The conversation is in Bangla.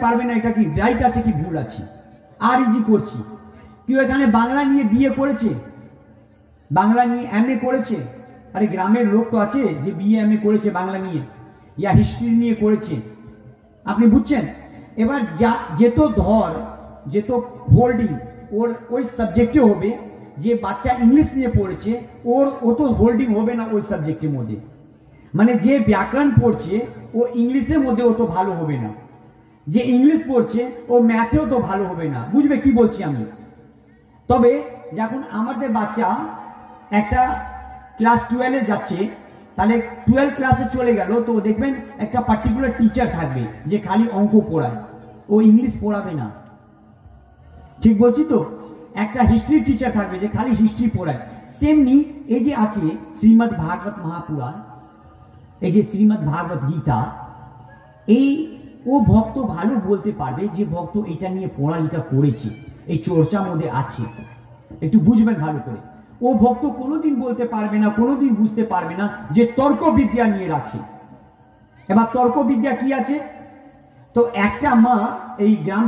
পারবে না এটা কি রাইট আছে কি ভুল আছে। আর ইজি করছি, কেউ এখানে বাংলা নিয়ে বিএ করেছে, বাংলা নিয়ে এমএ করেছে? আরে গ্রামের লোক তো আছে যে বিএ এমএ করেছে বাংলা নিয়ে, ইয়া হিস্ট্রি নিয়ে করেছে। আপনি বুঝছেন? এবার যা যেত ধর যেত হোল্ডিং ওর ওই সাবজেক্টে হবে, যে বাচ্চা ইংলিশ নিয়ে পড়েছে ওর তো হোল্ডিং হবে না ওই সাবজেক্টের মধ্যে। মানে যে ব্যাকরণ পড়ছে ও ইংলিশের মধ্যে ও তো ভালো হবে না, যে ইংলিশ পড়ছে ও ম্যাথেও তো ভালো হবে না। বুঝবে কি বলছি আমি? তবে যখন আমাদের বাচ্চা একটা ক্লাস 12-এ যাচ্ছে, তাহলে 12 ক্লাসে চলে গেল, তো দেখবেন একটা পার্টিকুলার টিচার থাকবে যে খালি অঙ্ক পড়ায়, ও ইংলিশ পড়াবে না। ঠিক বলছি তো? একটা হিস্ট্রি টিচার থাকবে যে খালি হিস্ট্রি পড়ায়। সেমনি এই যে আছে শ্রীমদ্ ভাগবত মহাপুরাণ, এই যে শ্রীমদ্ ভাগবত গীতা, এই ও ভক্ত ভালো বলতে পারবে যে ভক্ত এটা নিয়ে পড়ালেখা করেছে, এই চর্চার মধ্যে আছে। একটু বুঝবেন ভালো করে। ও ভক্ত কোনোদিন বলতে পারবে না, কোনোদিন বুঝতে পারবে না যে তর্ক বিদ্যা নিয়ে রাখে। এবার তর্ক বিদ্যা কি আছে? তো একটা মা এই গ্রাম